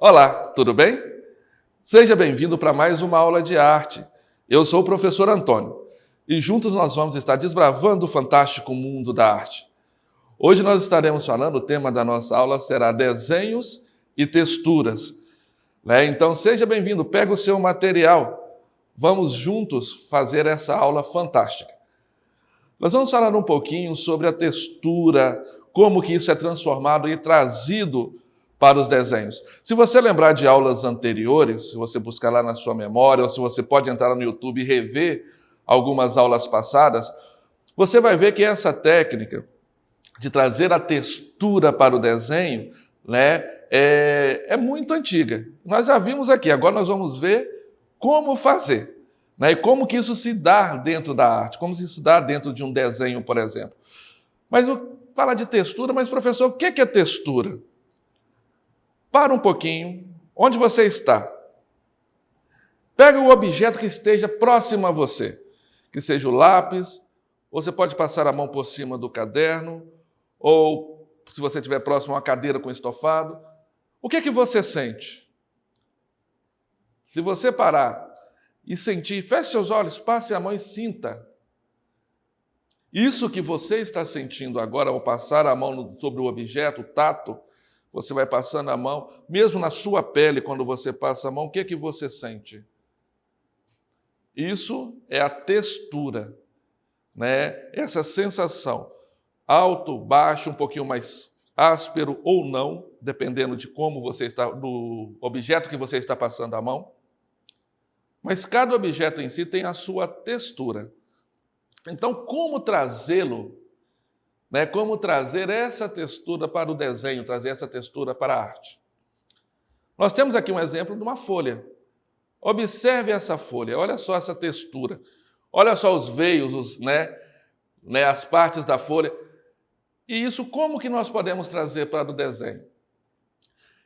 Olá, tudo bem? Seja bem-vindo para mais uma aula de arte. Eu sou o professor Antônio e juntos nós vamos estar desbravando o fantástico mundo da arte. Hoje nós estaremos falando, o tema da nossa aula será desenhos e texturas. Então seja bem-vindo, pega o seu material, vamos juntos fazer essa aula fantástica. Nós vamos falar um pouquinho sobre a textura, como que isso é transformado e trazido para os desenhos. Se você lembrar de aulas anteriores, se você buscar lá na sua memória, ou se você pode entrar no YouTube e rever algumas aulas passadas, você vai ver que essa técnica de trazer a textura para o desenho, é muito antiga. Nós já vimos aqui, agora nós vamos ver como fazer, e como que isso se dá dentro da arte, como isso se dá dentro de um desenho, por exemplo. Mas falar de textura, mas professor, o que é textura? Para um pouquinho, onde você está? Pega o objeto que esteja próximo a você, que seja o lápis, ou você pode passar a mão por cima do caderno, ou se você estiver próximo a uma cadeira com estofado. O que é que você sente? Se você parar e sentir, feche seus olhos, passe a mão e sinta. Isso que você está sentindo agora ao passar a mão sobre o objeto, o tato, você vai passando a mão, mesmo na sua pele, quando você passa a mão, o que é que você sente? Isso é a textura, Essa sensação, alto, baixo, um pouquinho mais áspero ou não, dependendo de como você está, do objeto que você está passando a mão. Mas cada objeto em si tem a sua textura. Então, como trazê-lo? Como trazer essa textura para o desenho, trazer essa textura para a arte. Nós temos aqui um exemplo de uma folha. Observe essa folha, olha só essa textura. Olha só os veios, as partes da folha. E isso como que nós podemos trazer para o desenho?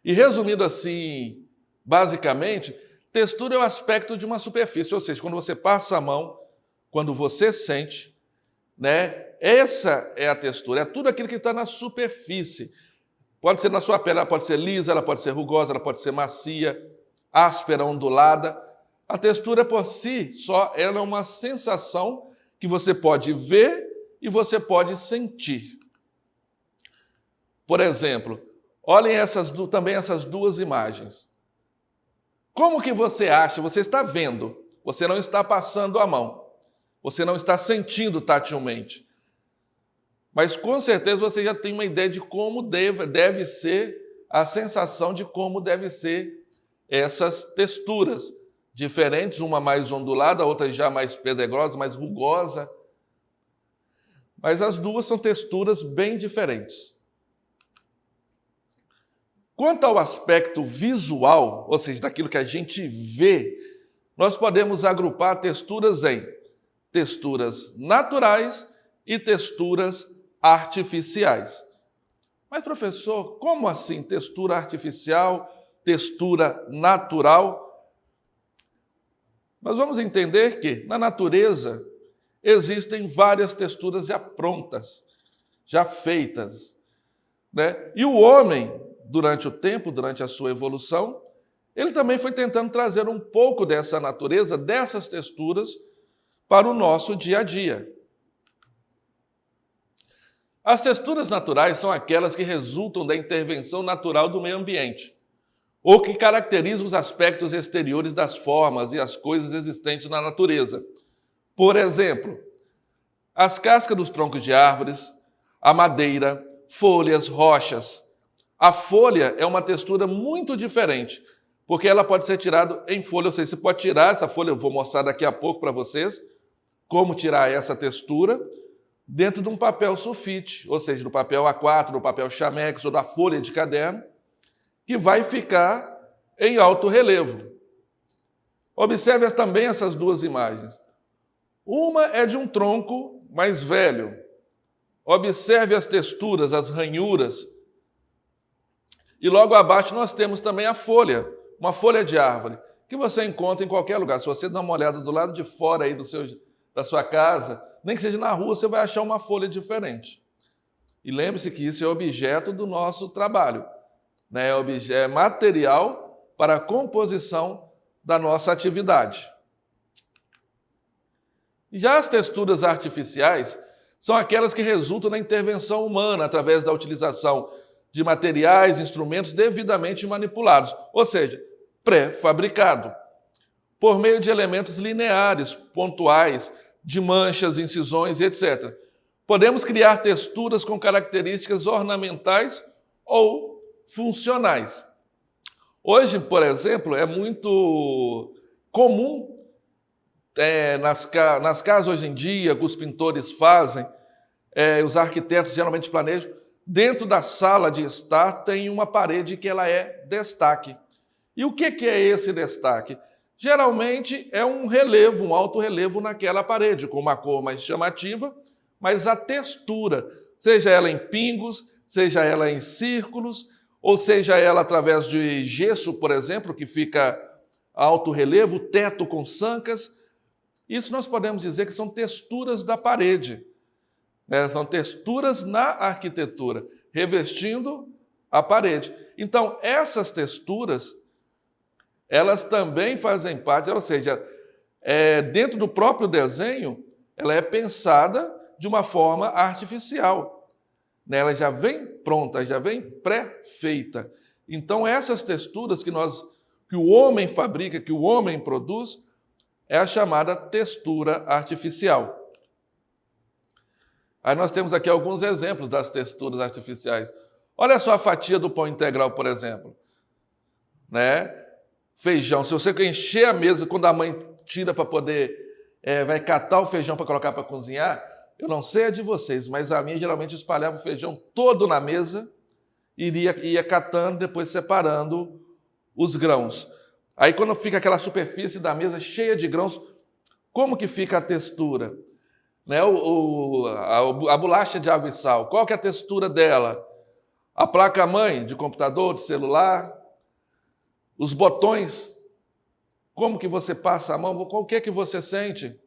E resumindo assim, basicamente, textura é o aspecto de uma superfície, ou seja, quando você passa a mão, quando você sente, essa é a textura, é tudo aquilo que está na superfície. Pode ser na sua pele, ela pode ser lisa, ela pode ser rugosa, ela pode ser macia, áspera, ondulada. A textura por si só, ela é uma sensação que você pode ver e você pode sentir. Por exemplo, olhem também essas duas imagens. Como que você acha? Você está vendo, você não está passando a mão. Você não está sentindo tatilmente. Mas com certeza você já tem uma ideia de como deve ser a sensação de como deve ser essas texturas. Diferentes, uma mais ondulada, a outra já mais pedregosa, mais rugosa. Mas as duas são texturas bem diferentes. Quanto ao aspecto visual, ou seja, daquilo que a gente vê, nós podemos agrupar texturas em texturas naturais e texturas artificiais. Mas, professor, como assim textura artificial, textura natural? Nós vamos entender que, na natureza, existem várias texturas já prontas, já feitas. E o homem, durante o tempo, durante a sua evolução, ele também foi tentando trazer um pouco dessa natureza, dessas texturas, para o nosso dia a dia. As texturas naturais são aquelas que resultam da intervenção natural do meio ambiente, ou que caracterizam os aspectos exteriores das formas e as coisas existentes na natureza. Por exemplo, as cascas dos troncos de árvores, a madeira, folhas, rochas. A folha é uma textura muito diferente, porque ela pode ser tirada em folha, ou seja, você pode tirar essa folha, eu vou mostrar daqui a pouco para vocês, como tirar essa textura dentro de um papel sulfite, ou seja, do papel A4, do papel chamex ou da folha de caderno, que vai ficar em alto relevo. Observe também essas duas imagens. Uma é de um tronco mais velho. Observe as texturas, as ranhuras. E logo abaixo nós temos também a folha, uma folha de árvore, que você encontra em qualquer lugar. Se você dá uma olhada do lado de fora aí da sua casa, nem que seja na rua, você vai achar uma folha diferente. E lembre-se que isso é objeto do nosso trabalho. É material para a composição da nossa atividade. Já as texturas artificiais são aquelas que resultam na intervenção humana através da utilização de materiais, instrumentos devidamente manipulados, ou seja, pré-fabricado, por meio de elementos lineares, pontuais, de manchas, incisões, etc. Podemos criar texturas com características ornamentais ou funcionais. Hoje, por exemplo, é muito comum nas casas hoje em dia, que os pintores fazem, os arquitetos geralmente planejam, dentro da sala de estar tem uma parede que ela é destaque. E o que é esse destaque? Geralmente é um relevo, um alto relevo naquela parede, com uma cor mais chamativa, mas a textura, seja ela em pingos, seja ela em círculos, ou seja ela através de gesso, por exemplo, que fica alto relevo, teto com sancas. Isso nós podemos dizer que são texturas da parede, né? São texturas na arquitetura, revestindo a parede. Então, essas texturas, elas também fazem parte, ou seja, dentro do próprio desenho, ela é pensada de uma forma artificial, né? Ela já vem pronta, já vem pré-feita. Então, essas texturas que o homem fabrica, que o homem produz, é a chamada textura artificial. Aí nós temos aqui alguns exemplos das texturas artificiais. Olha só a fatia do pão integral, por exemplo, né? Feijão. Se você encher a mesa, quando a mãe tira para poder, vai catar o feijão para colocar para cozinhar, eu não sei a de vocês, mas a minha geralmente espalhava o feijão todo na mesa e ia catando, depois separando os grãos. Aí quando fica aquela superfície da mesa cheia de grãos, como que fica a textura? Né? A bolacha de água e sal, qual que é a textura dela? A placa-mãe de computador, de celular, os botões, como que você passa a mão, qual que você sente?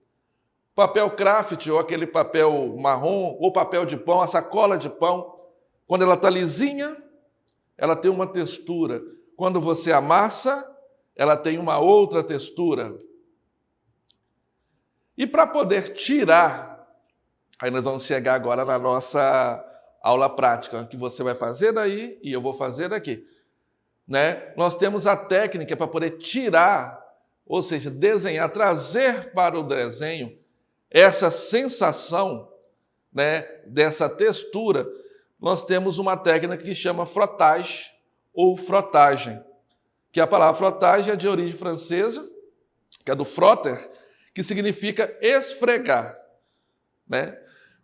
Papel craft, ou aquele papel marrom, ou papel de pão, a sacola de pão, quando ela está lisinha, ela tem uma textura. Quando você amassa, ela tem uma outra textura. E para poder tirar, aí nós vamos chegar agora na nossa aula prática, que você vai fazer daí e eu vou fazer daqui, né? Nós temos a técnica para poder tirar, ou seja, desenhar, trazer para o desenho essa sensação, né, dessa textura. Nós temos uma técnica que chama frottage ou frotagem, que a palavra frotagem é de origem francesa, que é do frotter, que significa esfregar, né?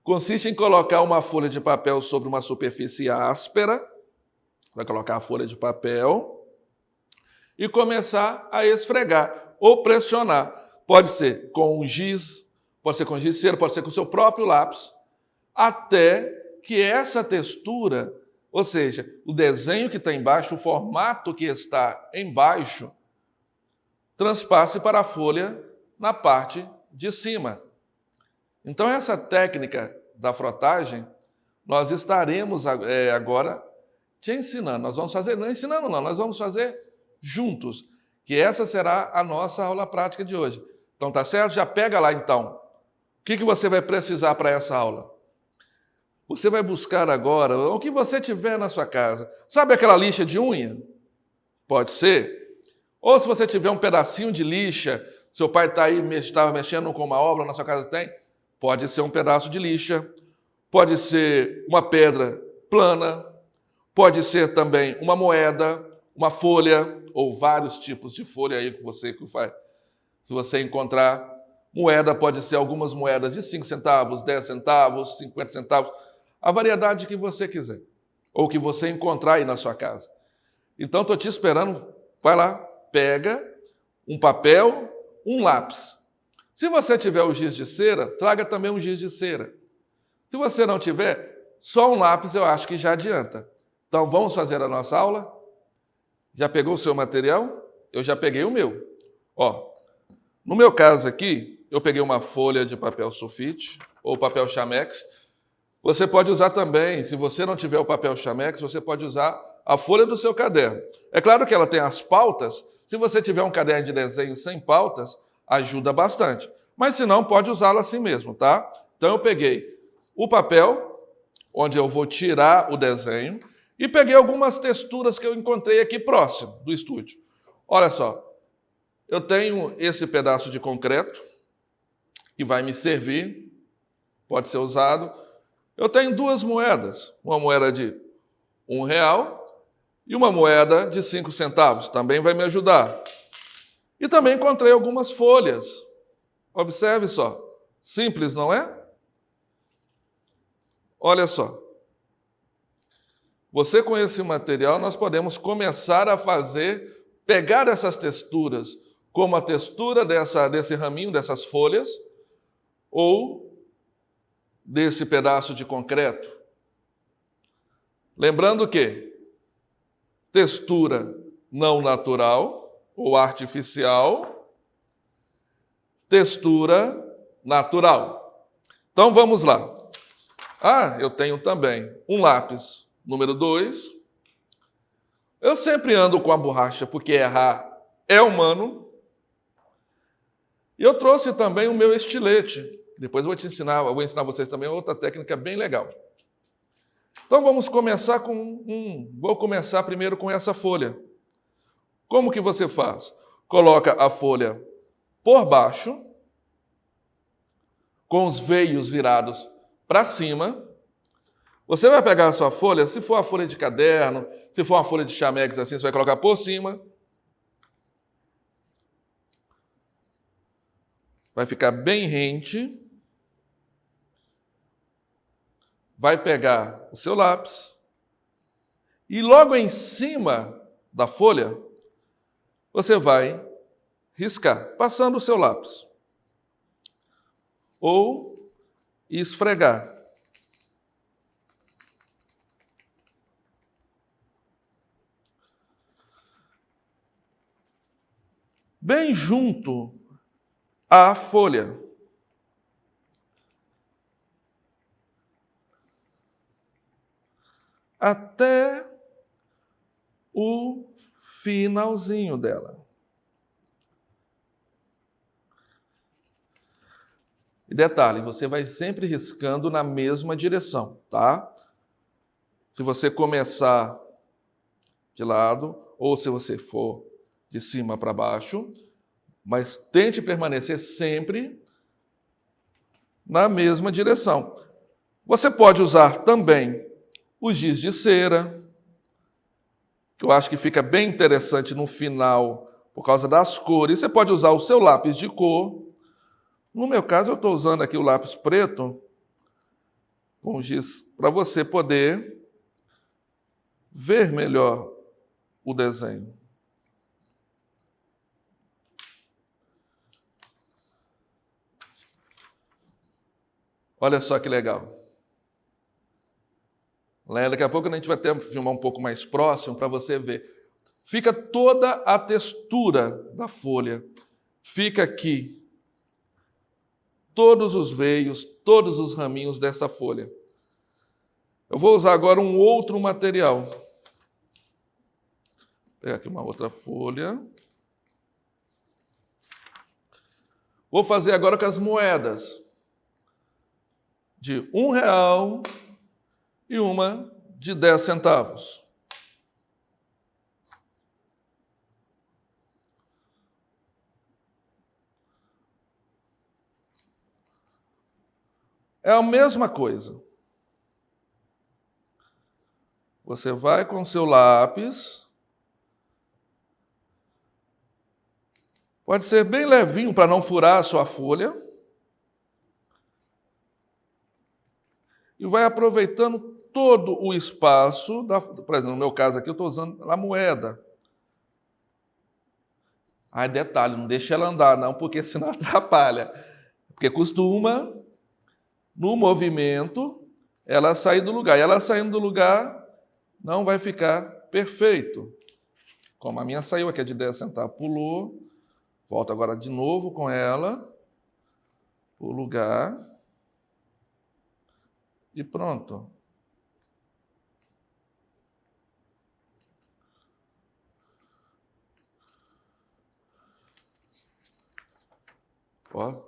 Consiste em colocar uma folha de papel sobre uma superfície áspera, vai colocar a folha de papel e começar a esfregar ou pressionar. Pode ser com giz, pode ser com giz cera, pode ser com o seu próprio lápis, até que essa textura, ou seja, o desenho que está embaixo, o formato que está embaixo, transpasse para a folha na parte de cima. Então, essa técnica da frotagem, nós estaremos agora te ensinando. Nós vamos fazer, não ensinando não, nós vamos fazer juntos, que essa será a nossa aula prática de hoje. Então, tá certo? Já pega lá, então. O que você vai precisar para essa aula? Você vai buscar agora o que você tiver na sua casa. Sabe aquela lixa de unha? Pode ser. Ou se você tiver um pedacinho de lixa, seu pai estava mexendo com uma obra, na sua casa tem, pode ser um pedaço de lixa, pode ser uma pedra plana, pode ser também uma moeda, uma folha, ou vários tipos de folha aí que você faz. Se você encontrar moeda, pode ser algumas moedas de 5 centavos, 10 centavos, 50 centavos, a variedade que você quiser, ou que você encontrar aí na sua casa. Então, estou te esperando, vai lá, pega um papel, um lápis. Se você tiver o giz de cera, traga também um giz de cera. Se você não tiver, só um lápis eu acho que já adianta. Então, vamos fazer a nossa aula? Já pegou o seu material? Eu já peguei o meu. Ó, no meu caso aqui, eu peguei uma folha de papel sulfite ou papel chamex. Você pode usar também, se você não tiver o papel chamex, você pode usar a folha do seu caderno. É claro que ela tem as pautas. Se você tiver um caderno de desenho sem pautas, ajuda bastante. Mas se não, pode usá-la assim mesmo, tá? Então eu peguei o papel, onde eu vou tirar o desenho, e peguei algumas texturas que eu encontrei aqui próximo do estúdio. Olha só, eu tenho esse pedaço de concreto, que vai me servir, pode ser usado. Eu tenho duas moedas, uma moeda de R$ 1 e uma moeda de 5 centavos, também vai me ajudar. E também encontrei algumas folhas. Observe só, simples, não é? Olha só. Você com esse material, nós podemos começar a fazer, pegar essas texturas, como a textura desse raminho, dessas folhas, ou desse pedaço de concreto. Lembrando que textura não natural ou artificial, textura natural. Então vamos lá. Eu tenho também um lápis número 2. Eu sempre ando com a borracha porque errar é humano. E eu trouxe também o meu estilete. Depois eu vou ensinar vocês também outra técnica bem legal. Então vamos começar vou começar primeiro com essa folha. Como que você faz? Coloca a folha por baixo, com os veios virados para cima. Você vai pegar a sua folha, se for a folha de caderno, se for uma folha de chamex assim, você vai colocar por cima. Vai ficar bem rente. Vai pegar o seu lápis e logo em cima da folha, você vai riscar, passando o seu lápis. Ou esfregar. Bem junto à folha. Até o finalzinho dela. E detalhe, você vai sempre riscando na mesma direção, tá? Se você começar de lado, ou se você for de cima para baixo, mas tente permanecer sempre na mesma direção. Você pode usar também o giz de cera, que eu acho que fica bem interessante no final, por causa das cores. Você pode usar o seu lápis de cor. No meu caso, eu estou usando aqui o lápis preto, com giz, para você poder ver melhor o desenho. Olha só que legal. Daqui a pouco a gente vai até filmar um pouco mais próximo para você ver. Fica toda a textura da folha. Fica aqui. Todos os veios, todos os raminhos dessa folha. Eu vou usar agora um outro material. Vou pegar aqui uma outra folha. Vou fazer agora com as moedas. De R$ 1 e uma de 10 centavos. É a mesma coisa. Você vai com o seu lápis. Pode ser bem levinho para não furar a sua folha. E vai aproveitando todo o espaço, por exemplo, no meu caso aqui, eu estou usando a moeda. Detalhe, não deixa ela andar não, porque senão atrapalha. Porque costuma, no movimento, ela sair do lugar. E ela saindo do lugar, não vai ficar perfeito. Como a minha saiu aqui, é de 10 centavos, pulou. Volto agora de novo com ela, o lugar. E pronto. Ó.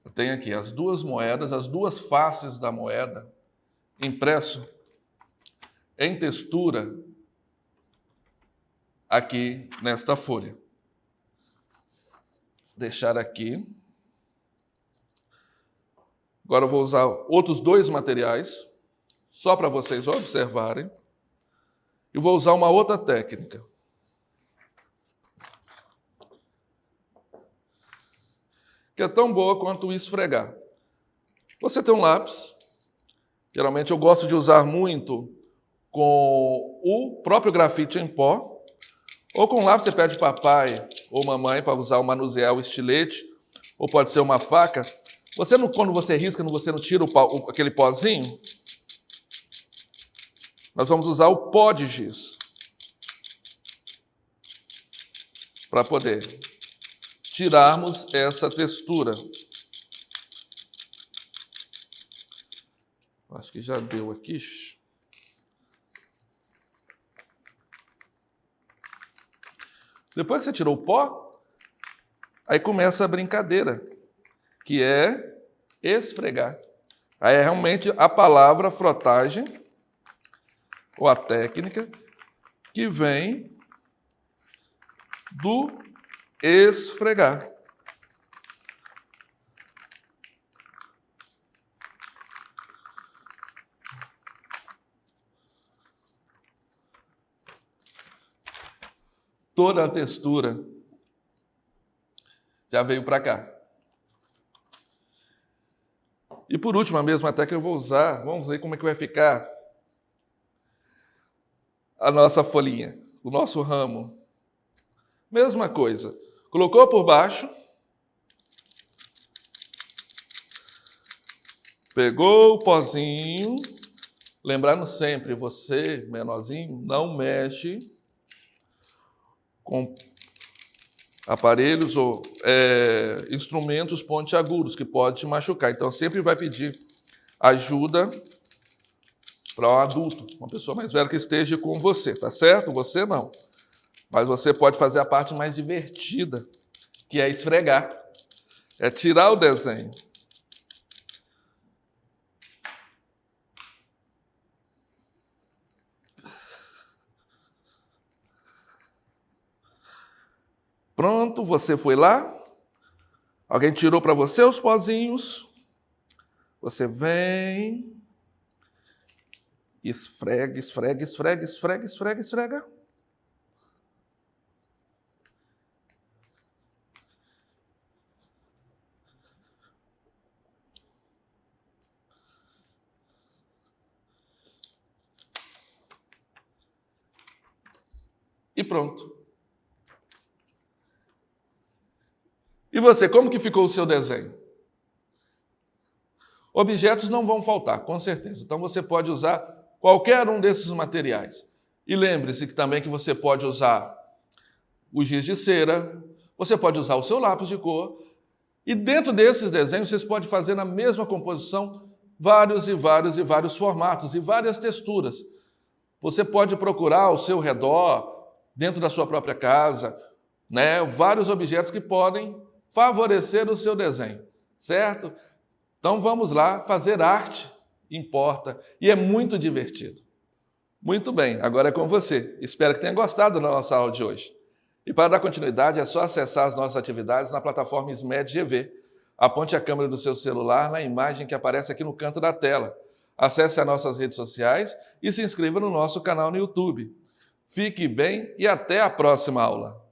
Eu tenho aqui as duas moedas, as duas faces da moeda, impresso em textura aqui nesta folha. Deixar aqui. Agora eu vou usar outros dois materiais, só para vocês observarem. E vou usar uma outra técnica. Que é tão boa quanto esfregar. Você tem um lápis. Geralmente eu gosto de usar muito com o próprio grafite em pó. Ou com lápis você pede papai ou mamãe para usar o manusear, o estilete. Ou pode ser uma faca. Você não, quando você risca, você não tira aquele pozinho? Nós vamos usar o pó de giz para poder tirarmos essa textura. Acho que já deu aqui. Depois que você tirou o pó, aí começa a brincadeira, que é esfregar. Aí é realmente a palavra frotagem, ou a técnica, que vem do esfregar. Toda a textura já veio para cá. E por último, a mesma técnica eu vou usar, vamos ver como é que vai ficar a nossa folhinha, o nosso ramo. Mesma coisa. Colocou por baixo. Pegou o pozinho. Lembrando sempre, você, menorzinho, não mexe com aparelhos ou instrumentos pontiagudos, que pode te machucar. Então, sempre vai pedir ajuda para um adulto, uma pessoa mais velha que esteja com você, tá certo? Você não. Mas você pode fazer a parte mais divertida, que é esfregar. É tirar o desenho. Pronto, você foi lá. Alguém tirou para você os pozinhos. Você vem. Esfrega, esfrega, esfrega, esfrega, esfrega, esfrega. E pronto. E você, como que ficou o seu desenho? Objetos não vão faltar, com certeza. Então você pode usar qualquer um desses materiais. E lembre-se que também que você pode usar o giz de cera, você pode usar o seu lápis de cor, e dentro desses desenhos vocês podem fazer na mesma composição vários e vários e vários formatos e várias texturas. Você pode procurar ao seu redor, dentro da sua própria casa, né, vários objetos que podem favorecer o seu desenho, certo? Então vamos lá, fazer arte importa e é muito divertido. Muito bem, agora é com você. Espero que tenha gostado da nossa aula de hoje. E para dar continuidade é só acessar as nossas atividades na plataforma SMED GV. Aponte a câmera do seu celular na imagem que aparece aqui no canto da tela. Acesse as nossas redes sociais e se inscreva no nosso canal no YouTube. Fique bem e até a próxima aula.